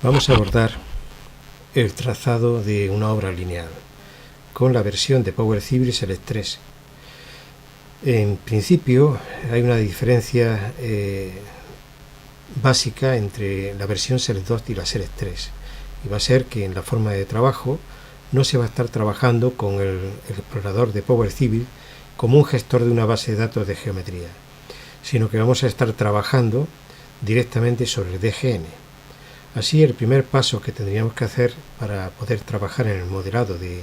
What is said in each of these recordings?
Vamos a abordar el trazado de una obra lineal con la versión de Power Civil Select 3. En principio hay una diferencia básica entre la versión Select 2 y la Select 3, y va a ser que en la forma de trabajo no se va a estar trabajando con el explorador de Power Civil como un gestor de una base de datos de geometría, sino que vamos a estar trabajando directamente sobre el DGN. Así, el primer paso que tendríamos que hacer para poder trabajar en el modelado de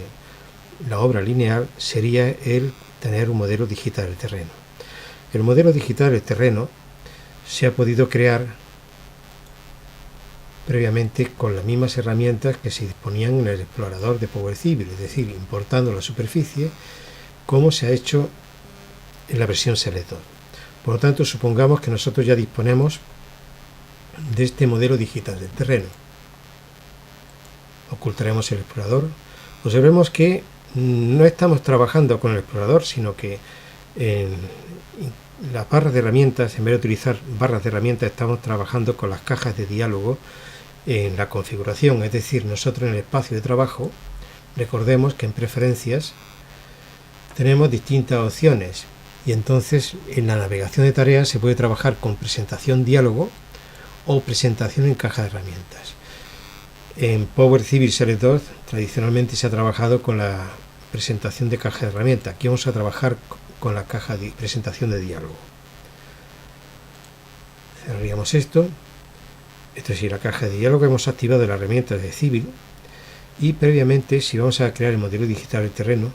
la obra lineal sería el tener un modelo digital del terreno. El modelo digital del terreno se ha podido crear previamente con las mismas herramientas que se disponían en el explorador de Power Civil, es decir, importando la superficie como se ha hecho en la versión Select 2. Por lo tanto, supongamos que nosotros ya disponemos de este modelo digital del terreno. Ocultaremos el explorador. Observemos que no estamos trabajando con el explorador, sino que en las barras de herramientas, en vez de utilizar barras de herramientas, estamos trabajando con las cajas de diálogo en la configuración. Es decir, nosotros en el espacio de trabajo, recordemos que en preferencias tenemos distintas opciones, y entonces en la navegación de tareas se puede trabajar con presentación diálogo o presentación en caja de herramientas. En Power Civil Select 2 tradicionalmente se ha trabajado con la presentación de caja de herramientas. Aquí vamos a trabajar con la caja de presentación de diálogo. Cerraríamos esto. Esto es la caja de diálogo. Hemos activado la herramienta de Civil, y previamente, si vamos a crear el modelo digital del terreno,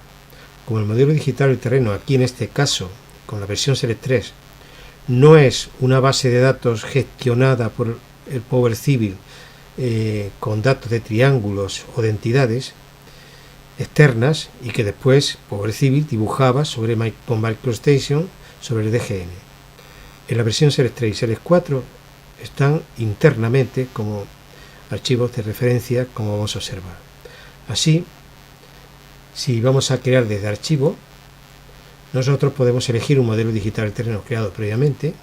como el modelo digital del terreno aquí en este caso con la versión Select 3 no es una base de datos gestionada por el Power Civil con datos de triángulos o de entidades externas, y que después Power Civil dibujaba con MicroStation sobre el DGN. En la versión Select 3 y Select 4 están internamente como archivos de referencia, como vamos a observar. Así, si vamos a crear desde archivo, nosotros podemos elegir un modelo digital del terreno creado previamente.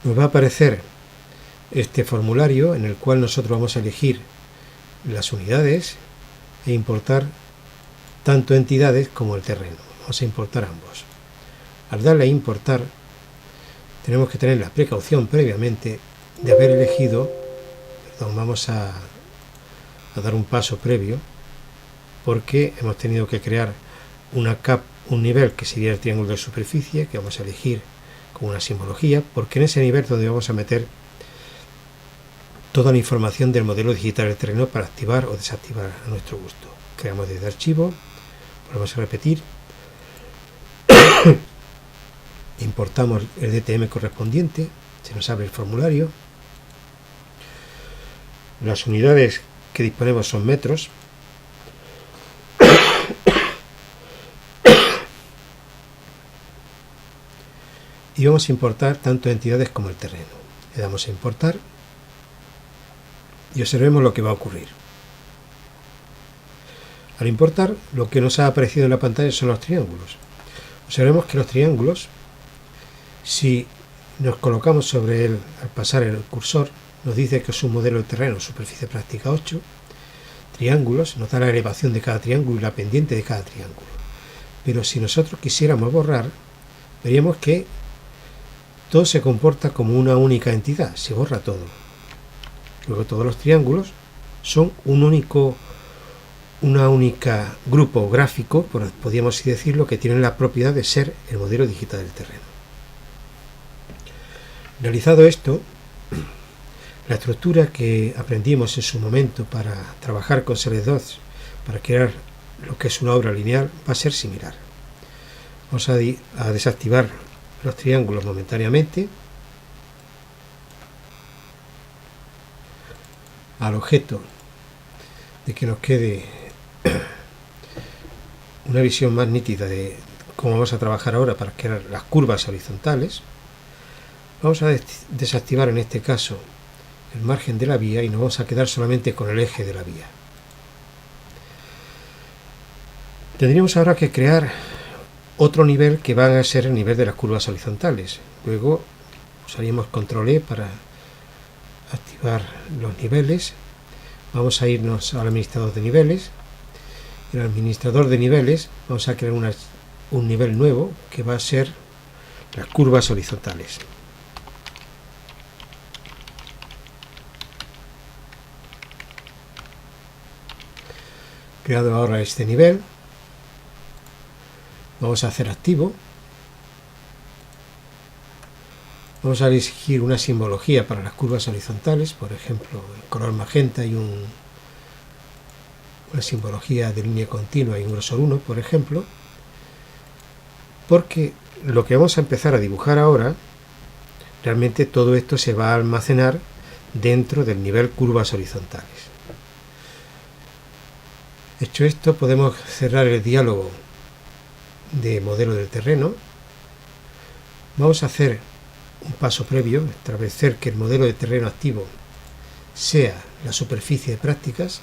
Nos va a aparecer este formulario en el cual nosotros vamos a elegir las unidades e importar tanto entidades como el terreno. Vamos a importar ambos. Al darle a importar, tenemos que tener la precaución previamente de haber elegido, vamos a dar un paso previo, porque hemos tenido que crear un nivel que sería el triángulo de superficie, que vamos a elegir con una simbología, porque en ese nivel es donde vamos a meter toda la información del modelo digital del terreno para activar o desactivar a nuestro gusto. Creamos desde archivo, volvemos a repetir, importamos el DTM correspondiente, se nos abre el formulario, las unidades que disponemos son metros, y vamos a importar tanto entidades como el terreno. Le damos a importar y observemos lo que va a ocurrir. Al importar, lo que nos ha aparecido en la pantalla son los triángulos. Observemos que los triángulos, si nos colocamos sobre él al pasar el cursor, nos dice que es un modelo de terreno, superficie práctica 8, triángulos, nos da la elevación de cada triángulo y la pendiente de cada triángulo. Pero si nosotros quisiéramos borrar, veríamos que todo se comporta como una única entidad, se borra todo. Luego todos los triángulos son una única grupo gráfico, podríamos así decirlo, que tienen la propiedad de ser el modelo digital del terreno. Realizado esto, la estructura que aprendimos en su momento para trabajar con Select 2 para crear lo que es una obra lineal va a ser similar. Vamos a desactivar los triángulos momentáneamente. Al objeto de que nos quede una visión más nítida de cómo vamos a trabajar ahora para crear las curvas horizontales, vamos a desactivar en este caso el margen de la vía y nos vamos a quedar solamente con el eje de la vía. Tendríamos ahora que crear otro nivel que va a ser el nivel de las curvas horizontales. Luego usaríamos control E para activar los niveles. Vamos a irnos al administrador de niveles. En el administrador de niveles vamos a crear un nivel nuevo que va a ser las curvas horizontales. Creado ahora este nivel, vamos a hacer activo. Vamos a elegir una simbología para las curvas horizontales, por ejemplo, el color magenta y una simbología de línea continua y un grosor 1, por ejemplo, porque lo que vamos a empezar a dibujar ahora, realmente todo esto se va a almacenar dentro del nivel curvas horizontales. Hecho esto, podemos cerrar el diálogo de modelo del terreno. Vamos a hacer un paso previo, establecer que el modelo de terreno activo sea la superficie de prácticas.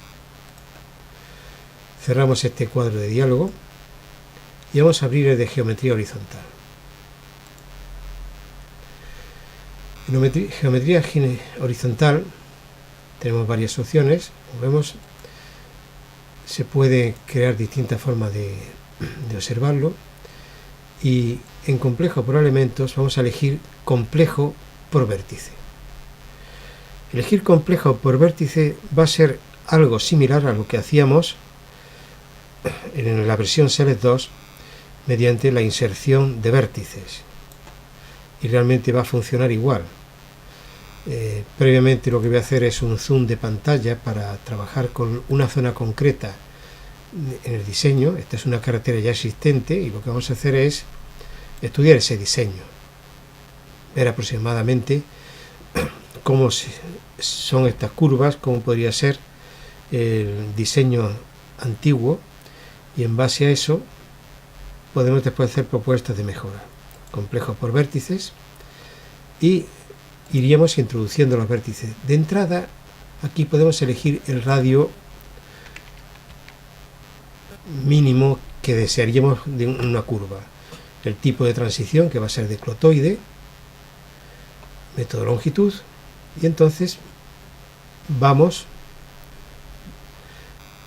Cerramos este cuadro de diálogo y vamos a abrir el de geometría horizontal. En geometría horizontal tenemos varias opciones. Como vemos, se puede crear distintas formas de observarlo, y en complejo por elementos vamos a elegir complejo por vértice. Elegir complejo por vértice va a ser algo similar a lo que hacíamos en la versión Select 2 mediante la inserción de vértices, y realmente va a funcionar igual. Previamente lo que voy a hacer es un zoom de pantalla para trabajar con una zona concreta en el diseño. Esta es una carretera ya existente y lo que vamos a hacer es estudiar ese diseño, ver aproximadamente cómo son estas curvas, cómo podría ser el diseño antiguo, y en base a eso podemos después hacer propuestas de mejora. Complejo por vértices, y iríamos introduciendo los vértices. De entrada, aquí podemos elegir el radio mínimo que desearíamos de una curva, el tipo de transición, que va a ser de clotoide, método longitud, y entonces vamos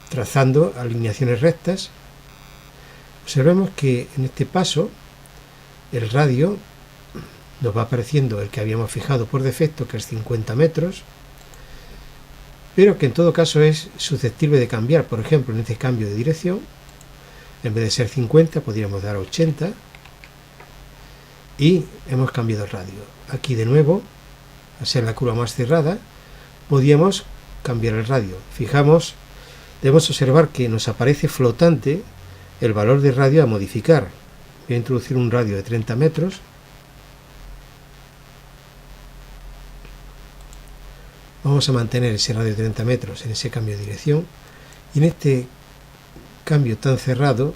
trazando alineaciones rectas. Observemos que en este paso el radio nos va apareciendo el que habíamos fijado por defecto, que es 50 metros, pero que en todo caso es susceptible de cambiar. Por ejemplo, en este cambio de dirección, en vez de ser 50 podríamos dar 80, y hemos cambiado el radio. Aquí de nuevo, al ser la curva más cerrada, podíamos cambiar el radio. Fijamos, debemos observar que nos aparece flotante el valor de radio a modificar. Voy a introducir un radio de 30 metros. Vamos a mantener ese radio de 30 metros en ese cambio de dirección, y en este cambio tan cerrado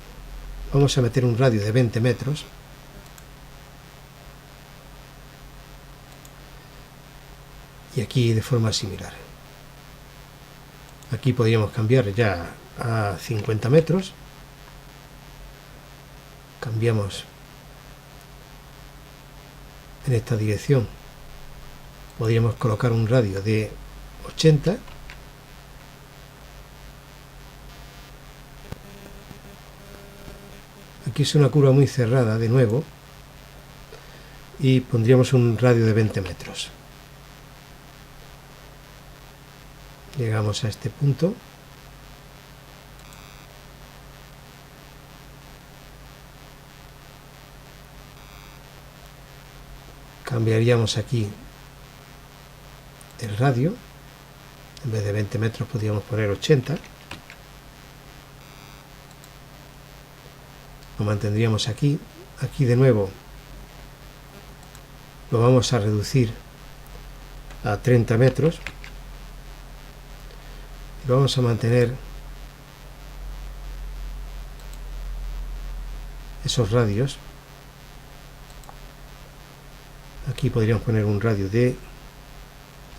vamos a meter un radio de 20 metros. Y aquí de forma similar. Aquí podríamos cambiar ya a 50 metros. Cambiamos en esta dirección. Podríamos colocar un radio de 80. Aquí es una curva muy cerrada de nuevo, y pondríamos un radio de 20 metros. Llegamos a este punto. Cambiaríamos aquí el radio. En vez de 20 metros podríamos poner 80. Lo mantendríamos aquí. Aquí de nuevo lo vamos a reducir a 30 metros. Lo vamos a mantener esos radios. Aquí podríamos poner un radio de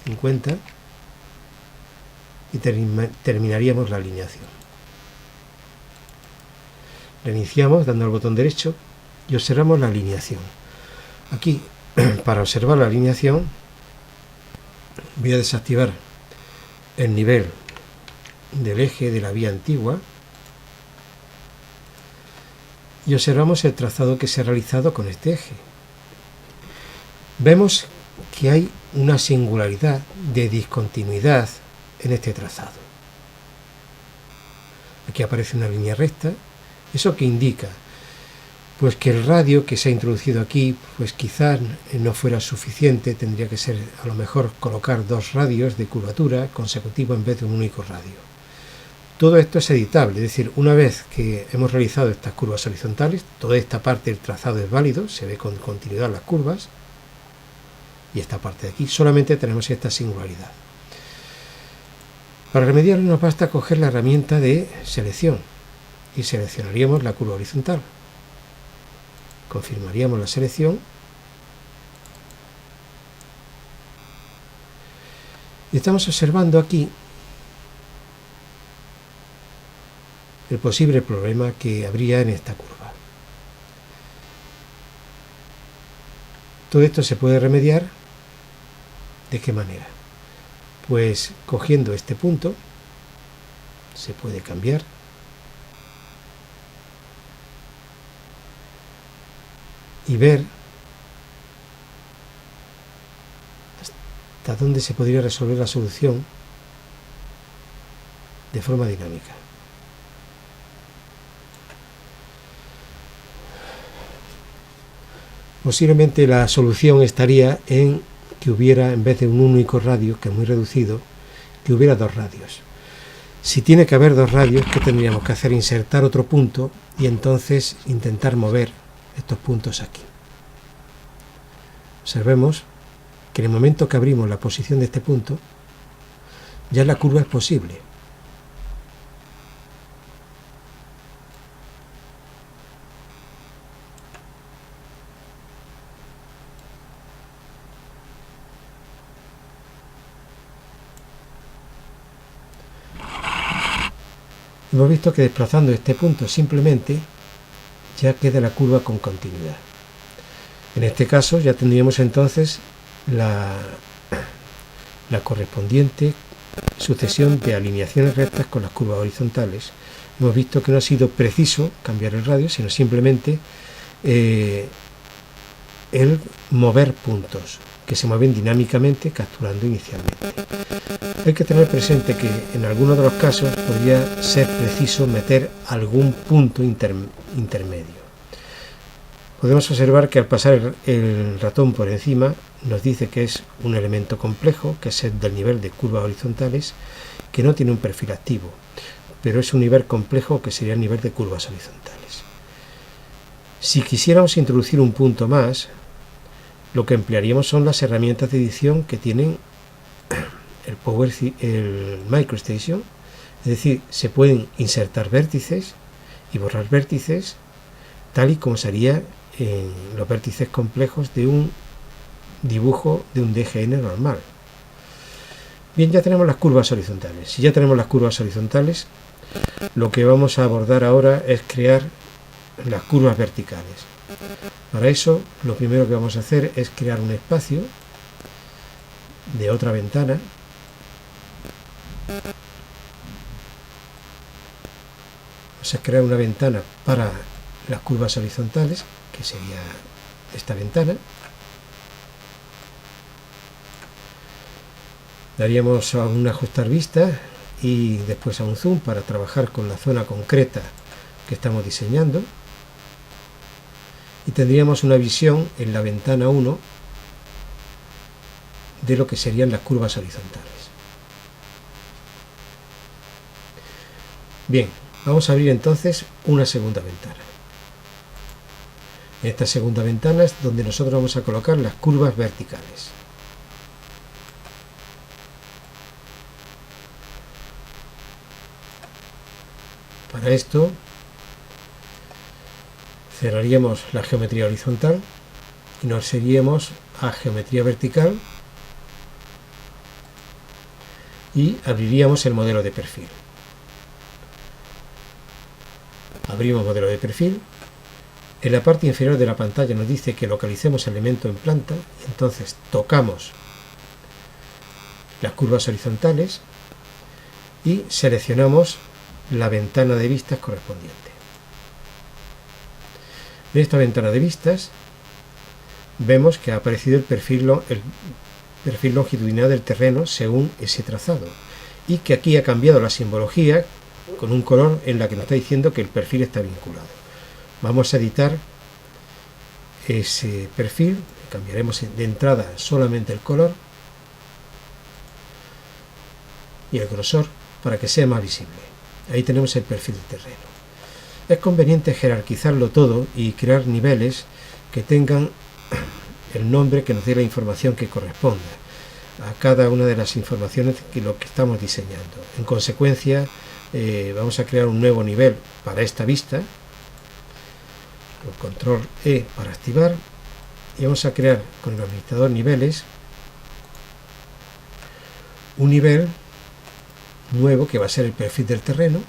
50 y terminaríamos la alineación. Reiniciamos dando al botón derecho y observamos la alineación. Aquí, para observar la alineación, Voy a desactivar el nivel del eje de la vía antigua y observamos el trazado que se ha realizado con este eje. Vemos que hay una singularidad de discontinuidad en este trazado. Aquí aparece una línea recta. ¿Eso qué indica? Pues que el radio que se ha introducido aquí, pues quizás no fuera suficiente, tendría que ser a lo mejor colocar dos radios de curvatura consecutivos en vez de un único radio. Todo esto es editable, es decir, una vez que hemos realizado estas curvas horizontales, toda esta parte del trazado es válido, se ve con continuidad las curvas, y esta parte de aquí solamente tenemos esta singularidad. Para remediarlo nos basta coger la herramienta de selección y seleccionaríamos la curva horizontal. Confirmaríamos la selección y estamos observando aquí el posible problema que habría en esta curva. Todo esto se puede remediar. ¿De qué manera? Pues cogiendo este punto se puede cambiar y ver hasta dónde se podría resolver la solución de forma dinámica. Posiblemente la solución estaría en que hubiera, en vez de un único radio, que es muy reducido, que hubiera dos radios. Si tiene que haber dos radios, ¿qué tendríamos que hacer? Insertar otro punto y entonces intentar mover estos puntos aquí. Observemos que en el momento que abrimos la posición de este punto, ya la curva es posible. Hemos visto que desplazando este punto simplemente ya queda la curva con continuidad. En este caso ya tendríamos entonces la correspondiente sucesión de alineaciones rectas con las curvas horizontales. Hemos visto que no ha sido preciso cambiar el radio, sino simplemente el mover puntos que se mueven dinámicamente capturando inicialmente. Hay que tener presente que en algunos de los casos podría ser preciso meter algún punto intermedio. Podemos observar que al pasar el ratón por encima nos dice que es un elemento complejo, que es el del nivel de curvas horizontales, que no tiene un perfil activo, pero es un nivel complejo que sería el nivel de curvas horizontales. Si quisiéramos introducir un punto más, lo que emplearíamos son las herramientas de edición que tienen el MicroStation, es decir, se pueden insertar vértices y borrar vértices, tal y como se haría en los vértices complejos de un dibujo de un DGN normal. Bien, ya tenemos las curvas horizontales. Si ya tenemos las curvas horizontales, lo que vamos a abordar ahora es crear las curvas verticales. Para eso, lo primero que vamos a hacer es crear un espacio de otra ventana. Vamos a crear una ventana para las curvas horizontales, que sería esta ventana. Daríamos a un ajustar vista y después a un zoom para trabajar con la zona concreta que estamos diseñando. Y tendríamos una visión en la ventana 1 de lo que serían las curvas horizontales. Bien, vamos a abrir entonces una segunda ventana. En esta segunda ventana es donde nosotros vamos a colocar las curvas verticales. Para esto cerraríamos la geometría horizontal y nos iríamos a geometría vertical y abriríamos el modelo de perfil. Abrimos modelo de perfil. En la parte inferior de la pantalla nos dice que localicemos el elemento en planta y entonces tocamos las curvas horizontales y seleccionamos la ventana de vistas correspondiente. En esta ventana de vistas vemos que ha aparecido el perfil longitudinal del terreno según ese trazado y que aquí ha cambiado la simbología con un color en la que nos está diciendo que el perfil está vinculado. Vamos a editar ese perfil, cambiaremos de entrada solamente el color y el grosor para que sea más visible. Ahí tenemos el perfil del terreno. Es conveniente jerarquizarlo todo y crear niveles que tengan el nombre que nos dé la información que corresponda a cada una de las informaciones que lo que estamos diseñando. En consecuencia, vamos a crear un nuevo nivel para esta vista, con control E para activar, y vamos a crear con el administrador niveles un nivel nuevo que va a ser el perfil del terreno.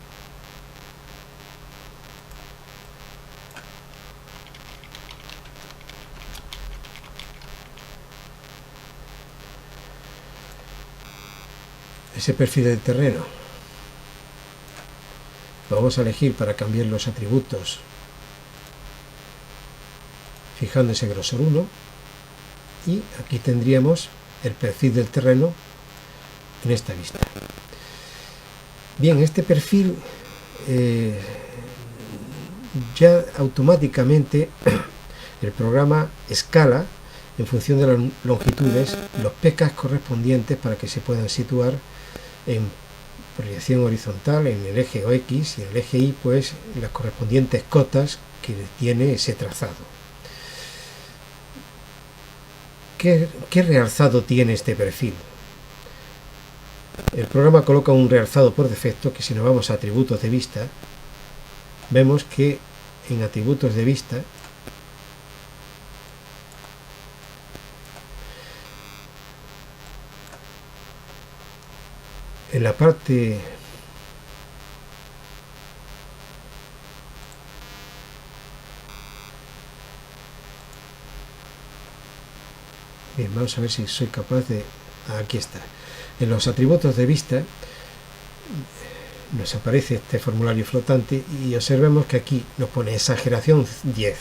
Ese perfil del terreno lo vamos a elegir para cambiar los atributos fijando ese grosor 1 y aquí tendríamos el perfil del terreno en esta vista. Bien, este perfil ya automáticamente el programa escala en función de las longitudes los pKs correspondientes para que se puedan situar en proyección horizontal en el eje X y en el eje Y, pues las correspondientes cotas que tiene ese trazado. ¿Qué realzado tiene este perfil? El programa coloca un realzado por defecto que si nos vamos a atributos de vista, vemos que en atributos de vista en la parte bien, vamos a ver si soy capaz de... Aquí está. En los atributos de vista nos aparece este formulario flotante y observemos que aquí nos pone exageración 10.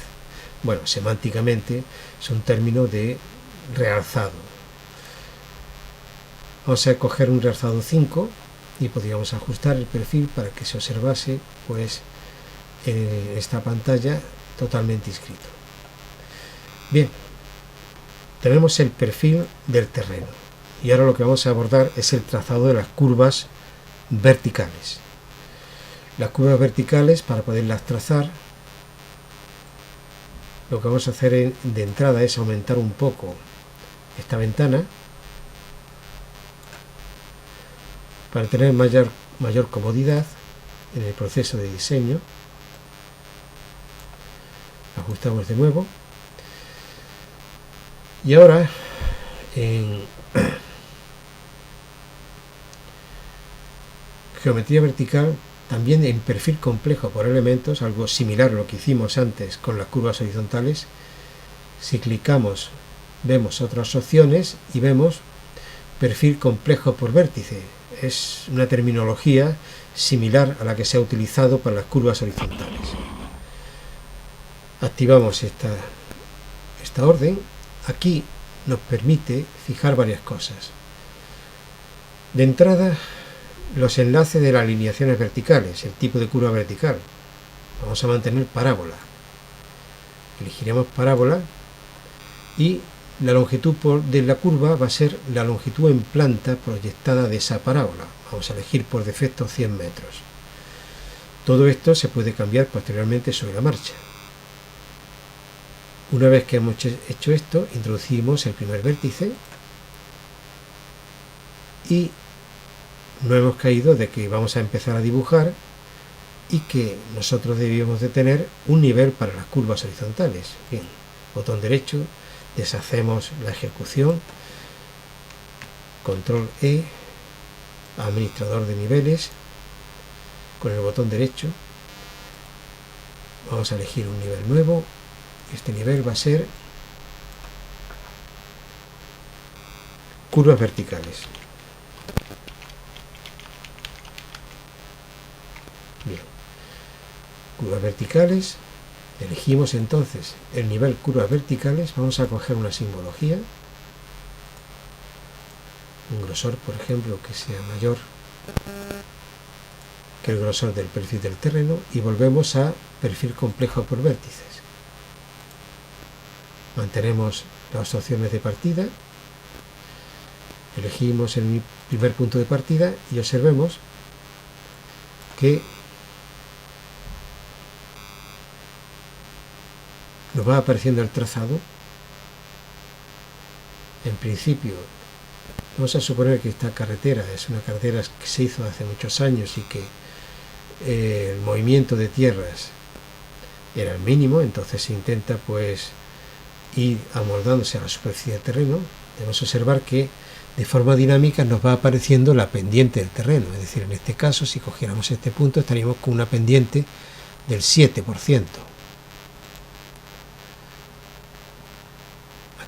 Bueno, semánticamente es un término de realzado. Vamos a coger un realzado 5 y podríamos ajustar el perfil para que se observase pues en esta pantalla totalmente inscrito. Bien, tenemos el perfil del terreno y ahora lo que vamos a abordar es el trazado de las curvas verticales. Las curvas verticales, para poderlas trazar, lo que vamos a hacer de entrada es aumentar un poco esta ventana para tener mayor comodidad en el proceso de diseño. Ajustamos de nuevo y ahora en geometría vertical, también en perfil complejo por elementos, algo similar a lo que hicimos antes con las curvas horizontales, si clicamos vemos otras opciones y vemos perfil complejo por vértice. Es una terminología similar a la que se ha utilizado para las curvas horizontales. Activamos esta orden. Aquí nos permite fijar varias cosas. De entrada, los enlaces de las alineaciones verticales, el tipo de curva vertical. Vamos a mantener parábola. Elegiremos parábola y la longitud de la curva va a ser la longitud en planta proyectada de esa parábola. Vamos a elegir por defecto 100 metros. Todo esto se puede cambiar posteriormente sobre la marcha. Una vez que hemos hecho esto, introducimos el primer vértice y no hemos caído de que vamos a empezar a dibujar y que nosotros debíamos de tener un nivel para las curvas horizontales. Bien, botón derecho, deshacemos la ejecución, control E, administrador de niveles, con el botón derecho vamos a elegir un nivel nuevo. Este nivel va a ser curvas verticales. curvas verticales. Elegimos entonces el nivel curvas verticales. Vamos a coger una simbología, un grosor, por ejemplo, que sea mayor que el grosor del perfil del terreno, y volvemos a perfil complejo por vértices. Mantenemos las opciones de partida, elegimos el primer punto de partida y observemos que nos va apareciendo el trazado. En principio, vamos a suponer que esta carretera es una carretera que se hizo hace muchos años y que el movimiento de tierras era el mínimo, entonces se intenta pues ir amoldándose a la superficie del terreno. Debemos observar que de forma dinámica nos va apareciendo la pendiente del terreno, es decir, en este caso, si cogiéramos este punto, estaríamos con una pendiente del 7%.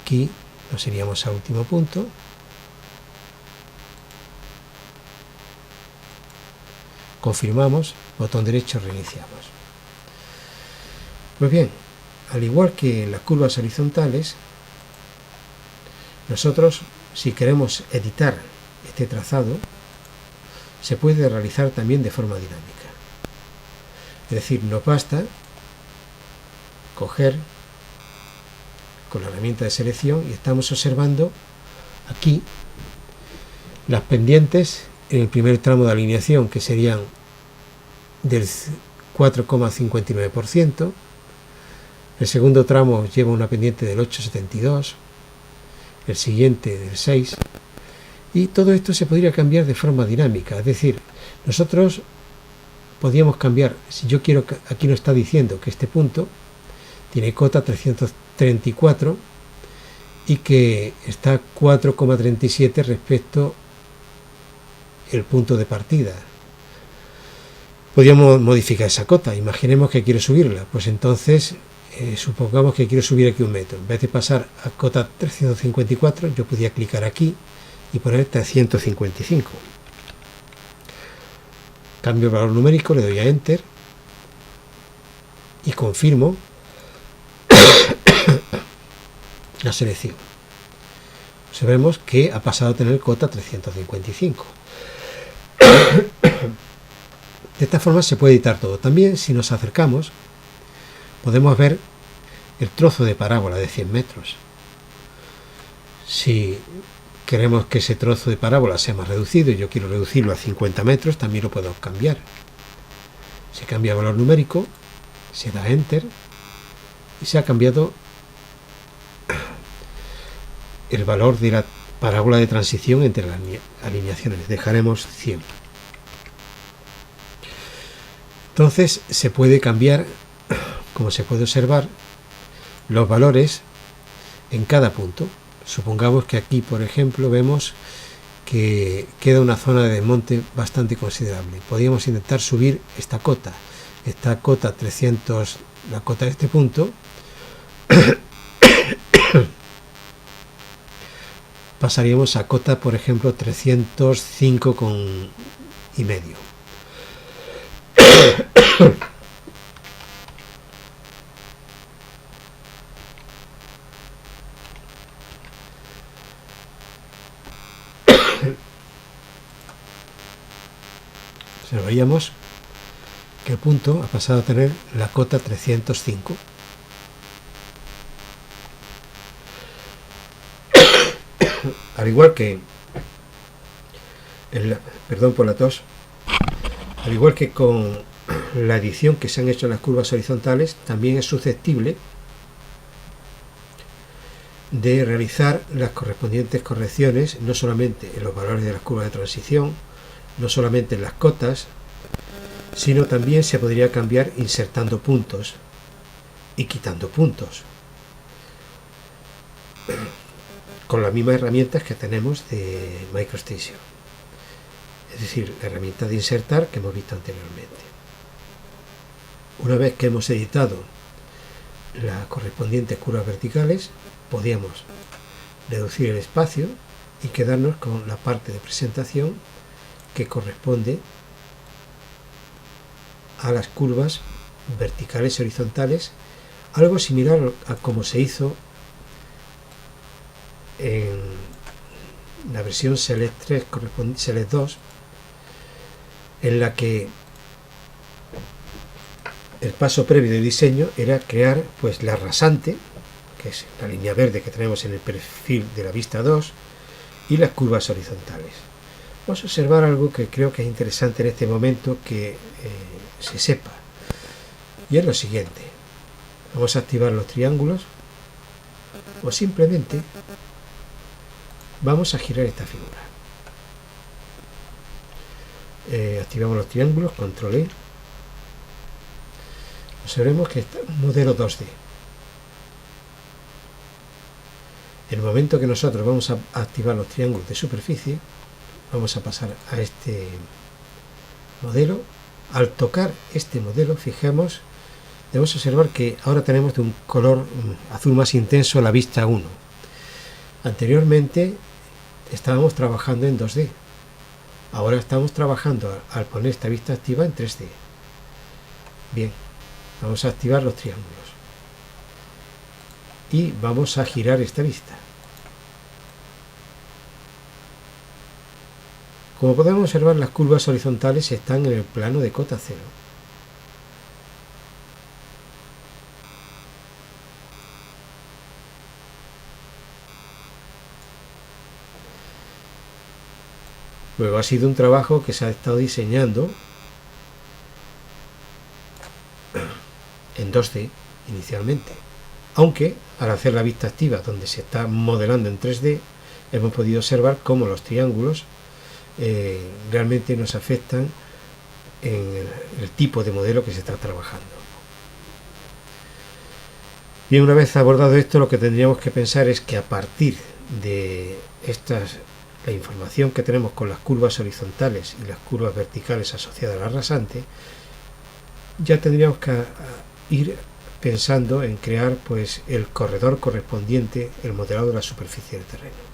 Aquí nos iríamos al último punto. Confirmamos, botón derecho, reiniciamos. Pues bien, al igual que en las curvas horizontales, nosotros, si queremos editar este trazado, se puede realizar también de forma dinámica. Es decir, nos basta coger con la herramienta de selección y estamos observando aquí las pendientes en el primer tramo de alineación, que serían del 4,59%. El segundo tramo lleva una pendiente del 8,72%, el siguiente del 6%, y todo esto se podría cambiar de forma dinámica. Es decir, nosotros podríamos cambiar, si yo quiero, aquí nos está diciendo que este punto tiene cota 334 y que está 4,37 respecto el punto de partida. Podríamos modificar esa cota. Imaginemos que quiero subirla, pues entonces supongamos que quiero subir aquí 1 metro. En vez de pasar a cota 354, yo podría clicar aquí y poner 355. Cambio el valor numérico, le doy a Enter y confirmo la selección. Observemos que ha pasado a tener cota 355. De esta forma se puede editar todo. También, si nos acercamos, podemos ver el trozo de parábola de 100 metros. Si queremos que ese trozo de parábola sea más reducido y yo quiero reducirlo a 50 metros, también lo puedo cambiar. Se cambia el valor numérico, se da Enter y se ha cambiado el valor de la parábola de transición entre las alineaciones. Dejaremos 100. Entonces se puede cambiar, como se puede observar, los valores en cada punto. Supongamos que aquí, por ejemplo, vemos que queda una zona de desmonte bastante considerable. Podríamos intentar subir esta cota 300, la cota de este punto, pasaríamos a cota, por ejemplo, 305,5. Observaríamos que el punto ha pasado a tener la cota 305. Al igual que perdón por la tos, al igual que con la edición que se han hecho en las curvas horizontales, también es susceptible de realizar las correspondientes correcciones, no solamente en los valores de las curvas de transición, no solamente en las cotas, sino también se podría cambiar insertando puntos y quitando puntos, con las mismas herramientas que tenemos de MicroStation, es decir, la herramienta de insertar que hemos visto anteriormente. Una vez que hemos editado las correspondientes curvas verticales, podíamos reducir el espacio y quedarnos con la parte de presentación que corresponde a las curvas verticales y horizontales, algo similar a como se hizo en la versión Select 3, Select 2, en la que el paso previo del diseño era crear pues la rasante, que es la línea verde que tenemos en el perfil de la vista 2, y las curvas horizontales. Vamos a observar algo que creo que es interesante en este momento que se sepa, y es lo siguiente. Vamos a activar los triángulos o simplemente vamos a girar esta figura. Activamos los triángulos, control E. Observemos que está un modelo 2D. En el momento que nosotros vamos a activar los triángulos de superficie, vamos a pasar a este modelo. Al tocar este modelo, fijemos, debemos observar que ahora tenemos de un color azul más intenso la vista 1. Anteriormente estábamos trabajando en 2D. Ahora estamos trabajando, al poner esta vista activa, en 3D. Bien, vamos a activar los triángulos. Y vamos a girar esta vista. Como podemos observar, las curvas horizontales están en el plano de cota 0. Luego ha sido un trabajo que se ha estado diseñando en 2D inicialmente, aunque al hacer la vista activa donde se está modelando en 3D hemos podido observar cómo los triángulos realmente nos afectan en el tipo de modelo que se está trabajando. Bien, una vez abordado esto, lo que tendríamos que pensar es que a partir de la información que tenemos con las curvas horizontales y las curvas verticales asociadas a la rasante, ya tendríamos que ir pensando en crear pues el corredor correspondiente, el modelado de la superficie del terreno.